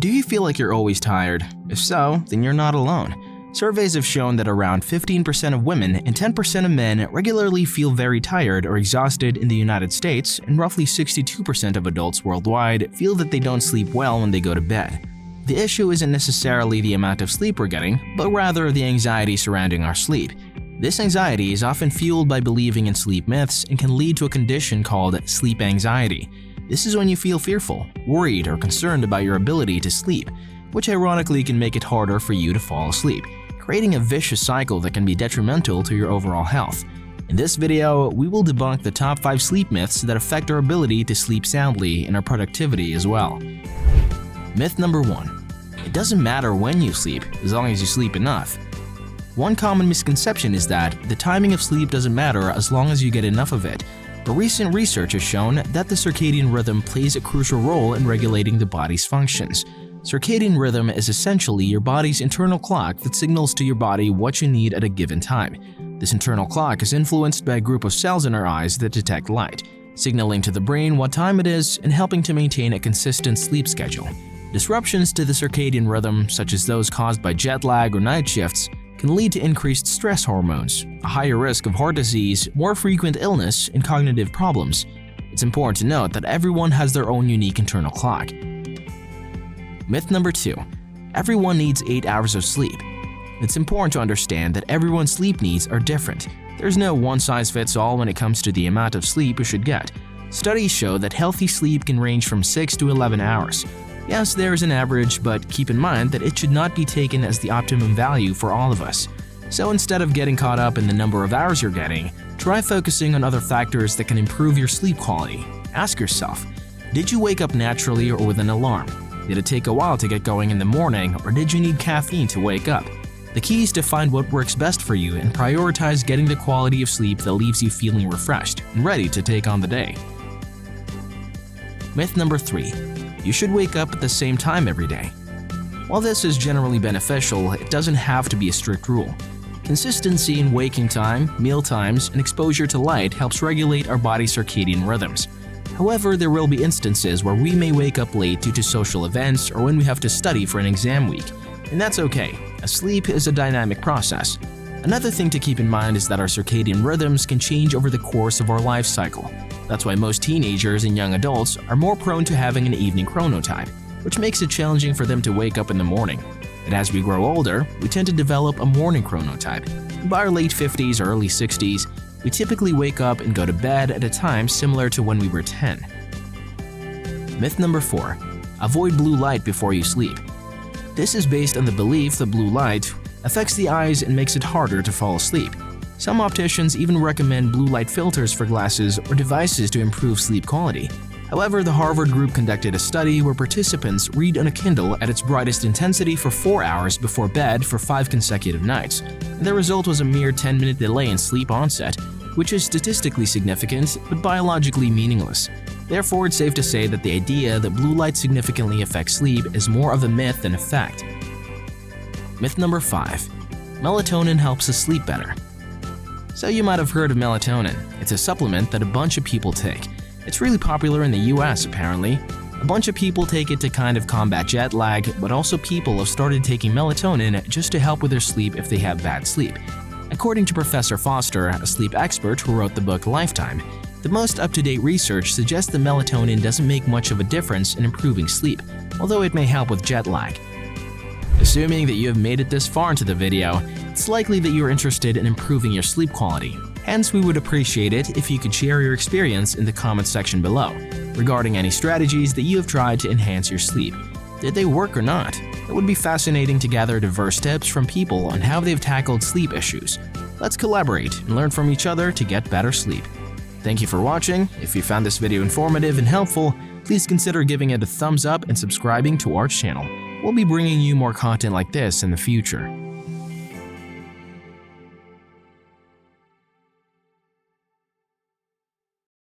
Do you feel like you're always tired? If so, then you're not alone. Surveys have shown that around 15% of women and 10% of men regularly feel very tired or exhausted in the United States, and roughly 62% of adults worldwide feel that they don't sleep well when they go to bed. The issue isn't necessarily the amount of sleep we're getting, but rather the anxiety surrounding our sleep. This anxiety is often fueled by believing in sleep myths and can lead to a condition called sleep anxiety. This is when you feel fearful, worried, or concerned about your ability to sleep, which ironically can make it harder for you to fall asleep, creating a vicious cycle that can be detrimental to your overall health. In this video, we will debunk the top 5 sleep myths that affect our ability to sleep soundly and our productivity as well. Myth number 1. It doesn't matter when you sleep, as long as you sleep enough. One common misconception is that the timing of sleep doesn't matter as long as you get enough of it. But recent research has shown that the circadian rhythm plays a crucial role in regulating the body's functions. Circadian rhythm is essentially your body's internal clock that signals to your body what you need at a given time. This internal clock is influenced by a group of cells in our eyes that detect light, signaling to the brain what time it is and helping to maintain a consistent sleep schedule. Disruptions to the circadian rhythm, such as those caused by jet lag or night shifts, can lead to increased stress hormones, a higher risk of heart disease, more frequent illness, and cognitive problems. It's important to note that everyone has their own unique internal clock. Myth number 2. Everyone needs 8 hours of sleep. It's important to understand that everyone's sleep needs are different. There's no one-size-fits-all when it comes to the amount of sleep you should get. Studies show that healthy sleep can range from 6 to 11 hours. Yes, there is an average, but keep in mind that it should not be taken as the optimum value for all of us. So instead of getting caught up in the number of hours you're getting, try focusing on other factors that can improve your sleep quality. Ask yourself, did you wake up naturally or with an alarm? Did it take a while to get going in the morning, or did you need caffeine to wake up? The key is to find what works best for you and prioritize getting the quality of sleep that leaves you feeling refreshed and ready to take on the day. Myth number 3. You should wake up at the same time every day. While this is generally beneficial, it doesn't have to be a strict rule. Consistency in waking time, meal times, and exposure to light helps regulate our body's circadian rhythms. However, there will be instances where we may wake up late due to social events or when we have to study for an exam week. And that's okay, as sleep is a dynamic process. Another thing to keep in mind is that our circadian rhythms can change over the course of our life cycle. That's why most teenagers and young adults are more prone to having an evening chronotype, which makes it challenging for them to wake up in the morning. And as we grow older, we tend to develop a morning chronotype. By our late 50s or early 60s, we typically wake up and go to bed at a time similar to when we were 10. Myth number 4. Avoid blue light before you sleep. This is based on the belief that blue light affects the eyes and makes it harder to fall asleep. Some opticians even recommend blue light filters for glasses or devices to improve sleep quality. However, the Harvard group conducted a study where participants read on a Kindle at its brightest intensity for 4 hours before bed for 5 consecutive nights. And the result was a mere 10-minute delay in sleep onset, which is statistically significant but biologically meaningless. Therefore, it's safe to say that the idea that blue light significantly affects sleep is more of a myth than a fact. Myth number 5. Melatonin helps us sleep better. So you might have heard of melatonin. It's a supplement that a bunch of people take. It's really popular in the US apparently. A bunch of people take it to kind of combat jet lag, but also people have started taking melatonin just to help with their sleep if they have bad sleep. According to Professor Foster, a sleep expert who wrote the book Lifetime, the most up-to-date research suggests that melatonin doesn't make much of a difference in improving sleep, although it may help with jet lag. Assuming that you have made it this far into the video, it's likely that you are interested in improving your sleep quality. Hence, we would appreciate it if you could share your experience in the comments section below regarding any strategies that you have tried to enhance your sleep. Did they work or not? It would be fascinating to gather diverse tips from people on how they've tackled sleep issues. Let's collaborate and learn from each other to get better sleep. Thank you for watching. If you found this video informative and helpful, please consider giving it a thumbs up and subscribing to our channel. We'll be bringing you more content like this in the future.